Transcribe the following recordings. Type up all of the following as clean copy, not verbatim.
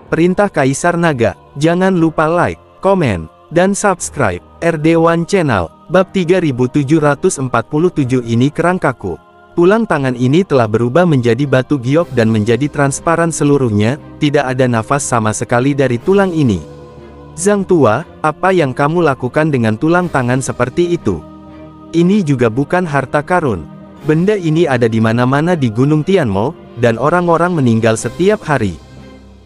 Perintah Kaisar Naga. Jangan lupa like, komen, dan subscribe RD1 Channel. Bab 3747 ini kerangkaku. Tulang tangan ini telah berubah menjadi batu giok dan menjadi transparan seluruhnya, tidak ada nafas sama sekali dari tulang ini. Zhang Tua, apa yang kamu lakukan dengan tulang tangan seperti itu? Ini juga bukan harta karun. Benda ini ada di mana-mana di Gunung Tianmo, dan orang-orang meninggal setiap hari.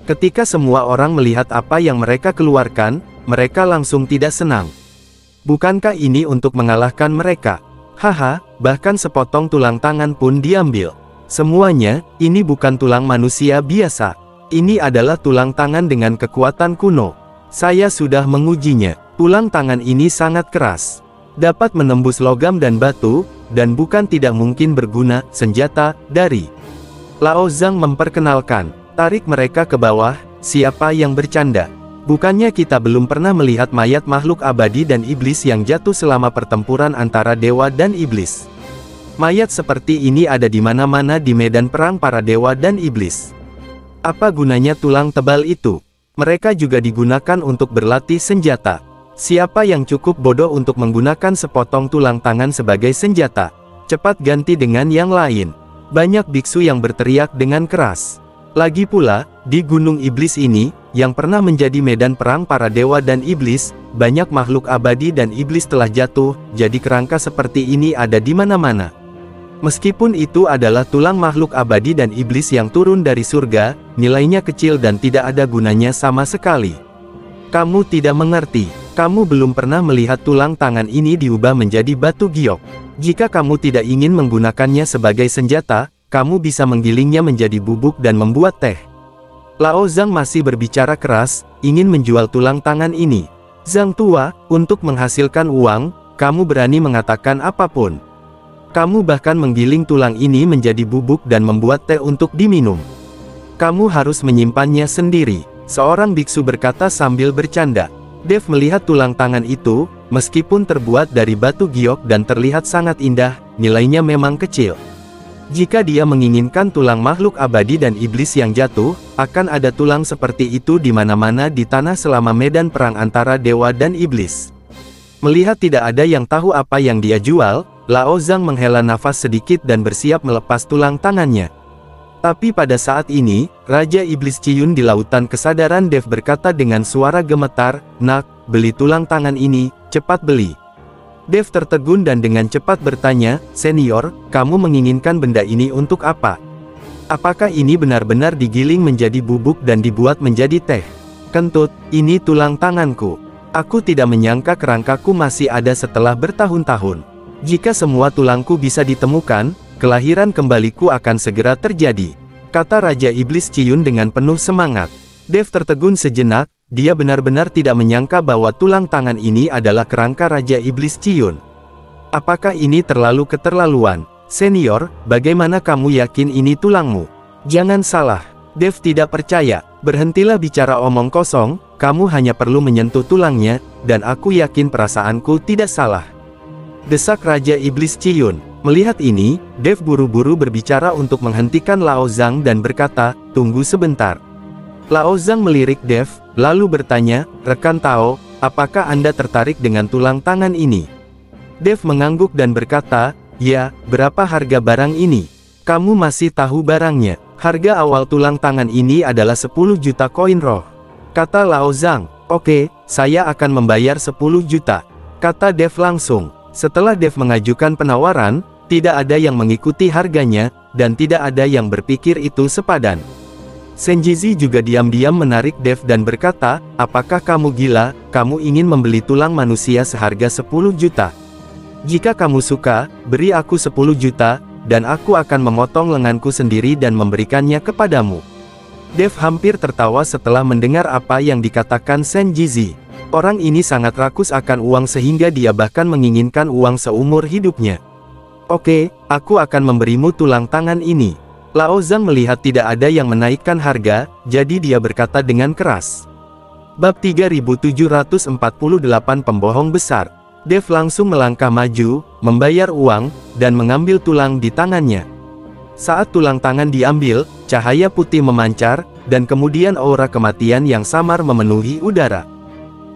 Ketika semua orang melihat apa yang mereka keluarkan, mereka langsung tidak senang. Bukankah ini untuk mengalahkan mereka? Haha, bahkan sepotong tulang tangan pun diambil. Semuanya, ini bukan tulang manusia biasa. Ini adalah tulang tangan dengan kekuatan kuno. Saya sudah mengujinya. Tulang tangan ini sangat keras. Dapat menembus logam dan batu, dan bukan tidak mungkin berguna, senjata, dari. Lao Zhang memperkenalkan. Tarik mereka ke bawah, siapa yang bercanda? Bukannya kita belum pernah melihat mayat makhluk abadi dan iblis yang jatuh selama pertempuran antara dewa dan iblis. Mayat seperti ini ada di mana-mana di medan perang para dewa dan iblis. Apa gunanya tulang tebal itu? Mereka juga digunakan untuk berlatih senjata. Siapa yang cukup bodoh untuk menggunakan sepotong tulang tangan sebagai senjata? Cepat ganti dengan yang lain. Banyak biksu yang berteriak dengan keras. Lagi pula, di Gunung Iblis ini, yang pernah menjadi medan perang para dewa dan iblis, banyak makhluk abadi dan iblis telah jatuh, jadi kerangka seperti ini ada di mana-mana. Meskipun itu adalah tulang makhluk abadi dan iblis yang turun dari surga, nilainya kecil dan tidak ada gunanya sama sekali. Kamu tidak mengerti. Kamu belum pernah melihat tulang tangan ini diubah menjadi batu giok. Jika kamu tidak ingin menggunakannya sebagai senjata, kamu bisa menggilingnya menjadi bubuk dan membuat teh. Lao Zhang masih berbicara keras, ingin menjual tulang tangan ini. Zhang Tua, untuk menghasilkan uang, kamu berani mengatakan apapun. Kamu bahkan menggiling tulang ini menjadi bubuk dan membuat teh untuk diminum. Kamu harus menyimpannya sendiri, seorang biksu berkata sambil bercanda. Dev melihat tulang tangan itu, meskipun terbuat dari batu giok dan terlihat sangat indah, nilainya memang kecil. Jika dia menginginkan tulang makhluk abadi dan iblis yang jatuh, akan ada tulang seperti itu di mana-mana di tanah selama medan perang antara dewa dan iblis. Melihat tidak ada yang tahu apa yang dia jual, Lao Zhang menghela nafas sedikit dan bersiap melepas tulang tangannya. Tapi pada saat ini, Raja Iblis Ciyun di lautan kesadaran Dev berkata dengan suara gemetar, "Nak, beli tulang tangan ini, cepat beli." Dev tertegun dan dengan cepat bertanya, "Senior, kamu menginginkan benda ini untuk apa? Apakah ini benar-benar digiling menjadi bubuk dan dibuat menjadi teh?" "Kentut, ini tulang tanganku. Aku tidak menyangka kerangkaku masih ada setelah bertahun-tahun. Jika semua tulangku bisa ditemukan, kelahiran kembaliku akan segera terjadi," kata Raja Iblis Ciyun dengan penuh semangat. Dev tertegun sejenak. Dia benar-benar tidak menyangka bahwa tulang tangan ini adalah kerangka Raja Iblis Ciyun. Apakah ini terlalu keterlaluan? "Senior, bagaimana kamu yakin ini tulangmu?" "Jangan salah." Dev tidak percaya. "Berhentilah bicara omong kosong, kamu hanya perlu menyentuh tulangnya, dan aku yakin perasaanku tidak salah," desak Raja Iblis Ciyun. Melihat ini, Dev buru-buru berbicara untuk menghentikan Lao Zhang dan berkata, "Tunggu sebentar." Lao Zhang melirik Dev, lalu bertanya, "Rekan Tao, apakah Anda tertarik dengan tulang tangan ini?" Dev mengangguk dan berkata, "Ya, berapa harga barang ini?" "Kamu masih tahu barangnya. Harga awal tulang tangan ini adalah 10 juta koin roh," kata Lao Zhang. "Oke, saya akan membayar 10 juta, kata Dev langsung. Setelah Dev mengajukan penawaran, tidak ada yang mengikuti harganya, dan tidak ada yang berpikir itu sepadan. Senjizi juga diam-diam menarik Dev dan berkata, "Apakah kamu gila? Kamu ingin membeli tulang manusia seharga 10 juta? Jika kamu suka, beri aku 10 juta, dan aku akan memotong lenganku sendiri dan memberikannya kepadamu." Dev hampir tertawa setelah mendengar apa yang dikatakan Senjizi. Orang ini sangat rakus akan uang sehingga dia bahkan menginginkan uang seumur hidupnya. "Oke, aku akan memberimu tulang tangan ini." Lao Zhang melihat tidak ada yang menaikkan harga, jadi dia berkata dengan keras. Bab 3748 Pembohong Besar. Dev langsung melangkah maju, membayar uang, dan mengambil tulang di tangannya. Saat tulang tangan diambil, cahaya putih memancar, dan kemudian aura kematian yang samar memenuhi udara.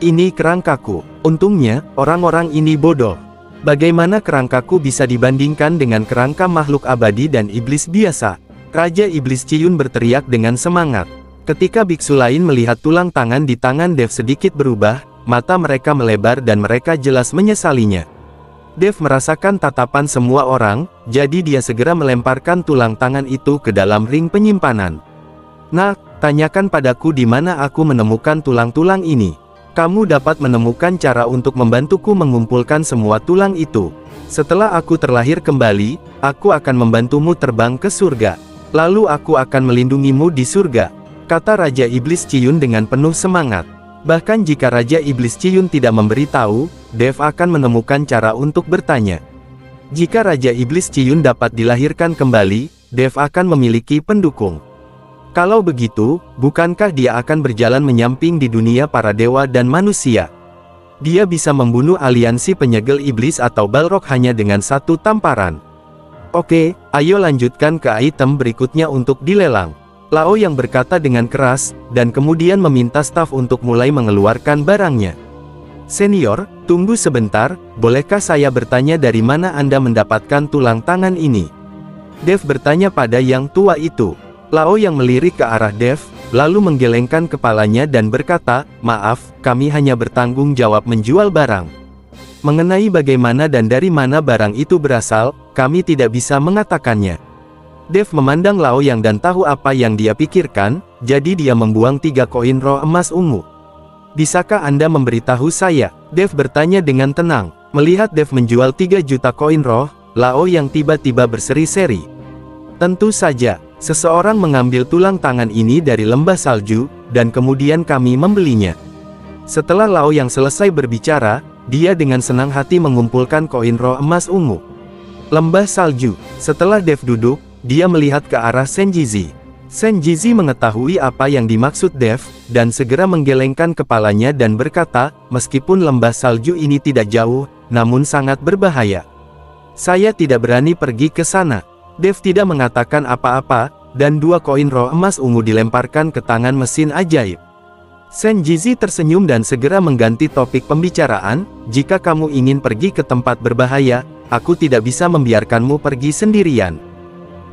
Ini kerangkaku. Untungnya, orang-orang ini bodoh. Bagaimana kerangkaku bisa dibandingkan dengan kerangka makhluk abadi dan iblis biasa? Raja Iblis Ciyun berteriak dengan semangat. Ketika biksu lain melihat tulang tangan di tangan Dev sedikit berubah, mata mereka melebar dan mereka jelas menyesalinya. Dev merasakan tatapan semua orang, jadi dia segera melemparkan tulang tangan itu ke dalam ring penyimpanan. Nah, tanyakan padaku di mana aku menemukan tulang-tulang ini. Kamu dapat menemukan cara untuk membantuku mengumpulkan semua tulang itu. Setelah aku terlahir kembali, aku akan membantumu terbang ke surga. Lalu aku akan melindungimu di surga, kata Raja Iblis Ciyun dengan penuh semangat. Bahkan jika Raja Iblis Ciyun tidak memberitahu, Dev akan menemukan cara untuk bertanya. Jika Raja Iblis Ciyun dapat dilahirkan kembali, Dev akan memiliki pendukung. Kalau begitu, bukankah dia akan berjalan menyamping di dunia para dewa dan manusia? Dia bisa membunuh aliansi penyegel iblis atau Balrog hanya dengan satu tamparan. Oke, ayo lanjutkan ke item berikutnya untuk dilelang. Lao yang berkata dengan keras, dan kemudian meminta staf untuk mulai mengeluarkan barangnya. Senior, tunggu sebentar, bolehkah saya bertanya dari mana Anda mendapatkan tulang tangan ini? Dev bertanya pada yang tua itu. Lao yang melirik ke arah Dev, lalu menggelengkan kepalanya dan berkata, maaf, kami hanya bertanggung jawab menjual barang. Mengenai bagaimana dan dari mana barang itu berasal, kami tidak bisa mengatakannya. Dev memandang Lao Yang dan tahu apa yang dia pikirkan, jadi dia membuang 3 koin roh emas ungu. Bisakah Anda memberitahu saya? Dev bertanya dengan tenang. Melihat Dev menjual 3 juta koin roh, Lao Yang tiba-tiba berseri-seri. Tentu saja, seseorang mengambil tulang tangan ini dari lembah salju, dan kemudian kami membelinya. Setelah Lao Yang selesai berbicara, dia dengan senang hati mengumpulkan koin roh emas ungu. Lembah salju. Setelah Dev duduk, dia melihat ke arah Senjizi. Senjizi mengetahui apa yang dimaksud Dev, dan segera menggelengkan kepalanya dan berkata, meskipun lembah salju ini tidak jauh, namun sangat berbahaya. Saya tidak berani pergi ke sana. Dev tidak mengatakan apa-apa, dan 2 koin roh emas ungu dilemparkan ke tangan mesin ajaib. Senjizi tersenyum dan segera mengganti topik pembicaraan, jika kamu ingin pergi ke tempat berbahaya, aku tidak bisa membiarkanmu pergi sendirian.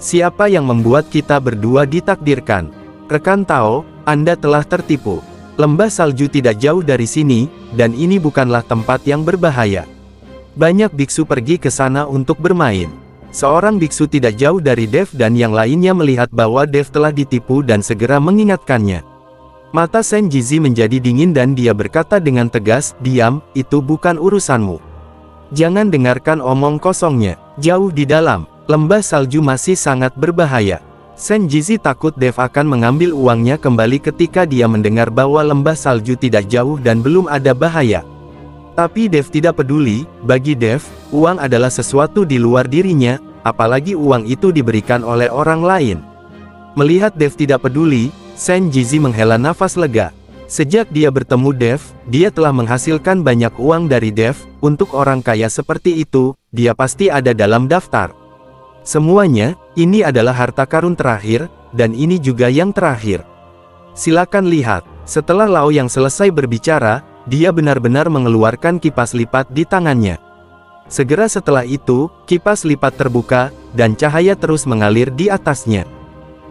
Siapa yang membuat kita berdua ditakdirkan? Rekan Tao, Anda telah tertipu. Lembah salju tidak jauh dari sini, dan ini bukanlah tempat yang berbahaya. Banyak biksu pergi ke sana untuk bermain. Seorang biksu tidak jauh dari Dev dan yang lainnya melihat bahwa Dev telah ditipu dan segera mengingatkannya. Mata Senjizi menjadi dingin dan dia berkata dengan tegas, diam, itu bukan urusanmu. Jangan dengarkan omong kosongnya. Jauh di dalam lembah salju masih sangat berbahaya. Senjizi takut Dev akan mengambil uangnya kembali ketika dia mendengar bahwa lembah salju tidak jauh dan belum ada bahaya. Tapi Dev tidak peduli, bagi Dev, uang adalah sesuatu di luar dirinya, apalagi uang itu diberikan oleh orang lain. Melihat Dev tidak peduli, Senjizi menghela nafas lega. Sejak dia bertemu Dev, dia telah menghasilkan banyak uang dari Dev. Untuk orang kaya seperti itu, dia pasti ada dalam daftar. Semuanya, ini adalah harta karun terakhir, dan ini juga yang terakhir. Silakan lihat. Setelah Lao Yang selesai berbicara, dia benar-benar mengeluarkan kipas lipat di tangannya. Segera setelah itu, kipas lipat terbuka, dan cahaya terus mengalir di atasnya.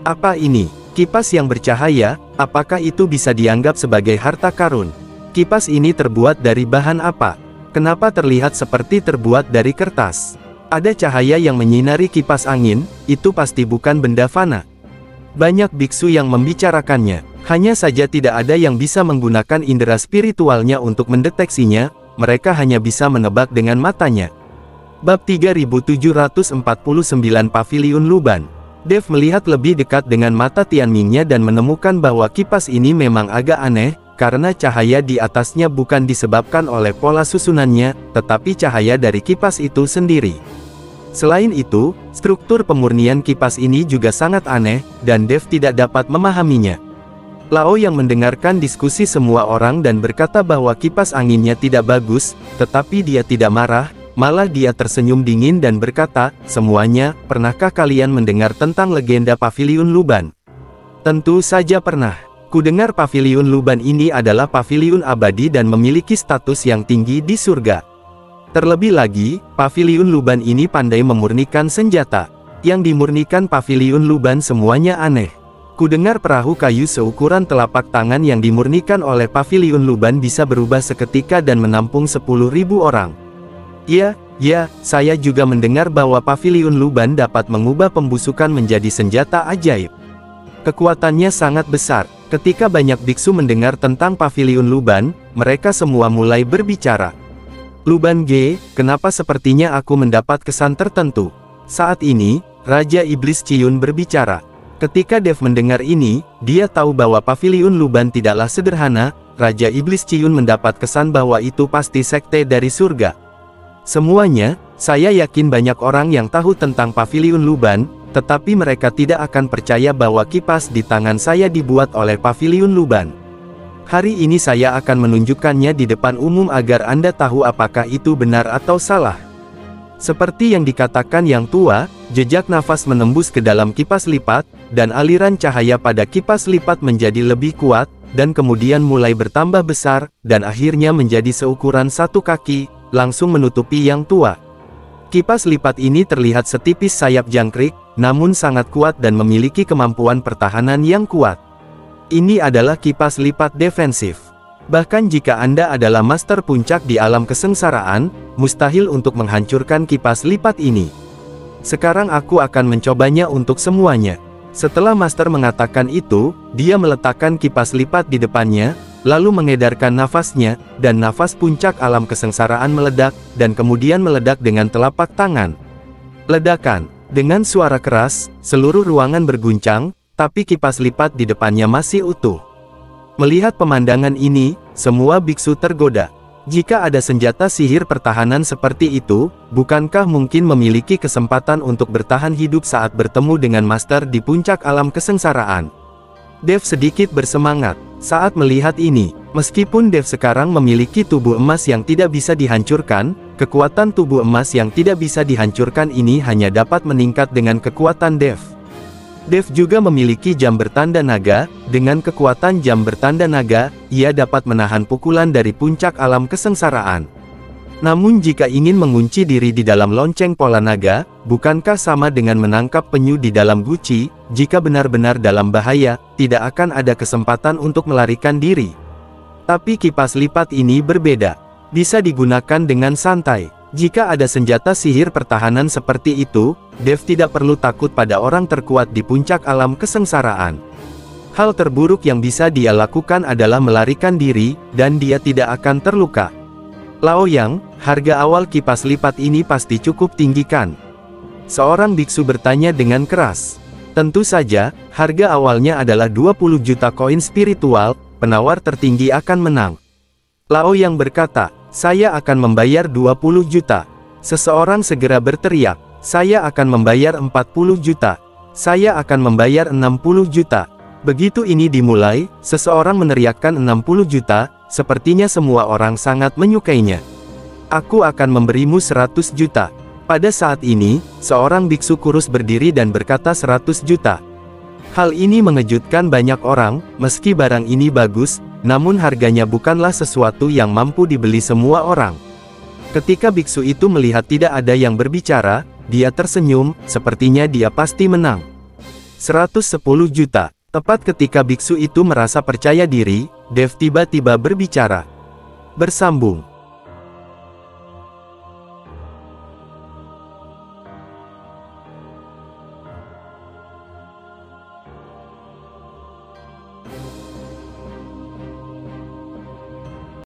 Apa ini? Kipas yang bercahaya, apakah itu bisa dianggap sebagai harta karun? Kipas ini terbuat dari bahan apa? Kenapa terlihat seperti terbuat dari kertas? Ada cahaya yang menyinari kipas angin, itu pasti bukan benda fana. Banyak biksu yang membicarakannya, hanya saja tidak ada yang bisa menggunakan indera spiritualnya untuk mendeteksinya, mereka hanya bisa menebak dengan matanya. Bab 3749 Paviliun Luban. Dev melihat lebih dekat dengan mata Tianmingnya dan menemukan bahwa kipas ini memang agak aneh, karena cahaya di atasnya bukan disebabkan oleh pola susunannya, tetapi cahaya dari kipas itu sendiri. Selain itu, struktur pemurnian kipas ini juga sangat aneh, dan Dev tidak dapat memahaminya. Lao yang mendengarkan diskusi semua orang dan berkata bahwa kipas anginnya tidak bagus, tetapi dia tidak marah, Malah dia tersenyum dingin dan berkata, "Semuanya, pernahkah kalian mendengar tentang legenda Paviliun Luban?" Tentu saja pernah. Kudengar Paviliun Luban ini adalah paviliun abadi dan memiliki status yang tinggi di surga. Terlebih lagi, Paviliun Luban ini pandai memurnikan senjata. Yang dimurnikan Paviliun Luban semuanya aneh. Kudengar perahu kayu seukuran telapak tangan yang dimurnikan oleh Paviliun Luban bisa berubah seketika dan menampung 10.000 orang. Ya, saya juga mendengar bahwa Paviliun Luban dapat mengubah pembusukan menjadi senjata ajaib. Kekuatannya sangat besar. Ketika banyak biksu mendengar tentang Paviliun Luban, mereka semua mulai berbicara. "Luban G, kenapa sepertinya aku mendapat kesan tertentu?" Saat ini, Raja Iblis Ciyun berbicara. Ketika Dev mendengar ini, dia tahu bahwa Paviliun Luban tidaklah sederhana. Raja Iblis Ciyun mendapat kesan bahwa itu pasti sekte dari surga. "Semuanya, saya yakin banyak orang yang tahu tentang Paviliun Luban, tetapi mereka tidak akan percaya bahwa kipas di tangan saya dibuat oleh Paviliun Luban. Hari ini saya akan menunjukkannya di depan umum agar Anda tahu apakah itu benar atau salah." Seperti yang dikatakan yang tua, jejak nafas menembus ke dalam kipas lipat, dan aliran cahaya pada kipas lipat menjadi lebih kuat, dan kemudian mulai bertambah besar, dan akhirnya menjadi seukuran 1 kaki, langsung menutupi yang tua. Kipas lipat ini terlihat setipis sayap jangkrik, namun sangat kuat dan memiliki kemampuan pertahanan yang kuat. Ini adalah kipas lipat defensif. Bahkan jika Anda adalah master puncak di alam kesengsaraan, mustahil untuk menghancurkan kipas lipat ini. Sekarang aku akan mencobanya untuk semuanya. Setelah master mengatakan itu, dia meletakkan kipas lipat di depannya, lalu mengedarkan nafasnya, dan nafas puncak alam kesengsaraan meledak, dan kemudian meledak dengan telapak tangan. Ledakan. Dengan suara keras, seluruh ruangan berguncang, tapi kipas lipat di depannya masih utuh. Melihat pemandangan ini, semua biksu tergoda. Jika ada senjata sihir pertahanan seperti itu, bukankah mungkin memiliki kesempatan untuk bertahan hidup saat bertemu dengan master di puncak alam kesengsaraan? Dev sedikit bersemangat saat melihat ini. Meskipun Dev sekarang memiliki tubuh emas yang tidak bisa dihancurkan, kekuatan tubuh emas yang tidak bisa dihancurkan ini hanya dapat meningkat dengan kekuatan Dev. Dev juga memiliki jam bertanda naga. Dengan kekuatan jam bertanda naga, ia dapat menahan pukulan dari puncak alam kesengsaraan. Namun jika ingin mengunci diri di dalam lonceng pola naga, bukankah sama dengan menangkap penyu di dalam guci? Jika benar-benar dalam bahaya, tidak akan ada kesempatan untuk melarikan diri. Tapi kipas lipat ini berbeda. Bisa digunakan dengan santai. Jika ada senjata sihir pertahanan seperti itu, Dev tidak perlu takut pada orang terkuat di puncak alam kesengsaraan. Hal terburuk yang bisa dia lakukan adalah melarikan diri, dan dia tidak akan terluka. "Lao Yang, harga awal kipas lipat ini pasti cukup tinggi kan?" Seorang biksu bertanya dengan keras. "Tentu saja, harga awalnya adalah 20 juta koin spiritual, penawar tertinggi akan menang." Lao Yang berkata, "Saya akan membayar 20 juta. Seseorang segera berteriak, "Saya akan membayar 40 juta. Saya akan membayar 60 juta. Begitu ini dimulai, seseorang meneriakkan 60 juta, sepertinya semua orang sangat menyukainya. "Aku akan memberimu 100 juta. Pada saat ini, seorang biksu kurus berdiri dan berkata 100 juta. Hal ini mengejutkan banyak orang, meski barang ini bagus, namun harganya bukanlah sesuatu yang mampu dibeli semua orang. Ketika biksu itu melihat tidak ada yang berbicara, dia tersenyum, sepertinya dia pasti menang. 110 juta. Tepat ketika biksu itu merasa percaya diri, Dev tiba-tiba berbicara. Bersambung.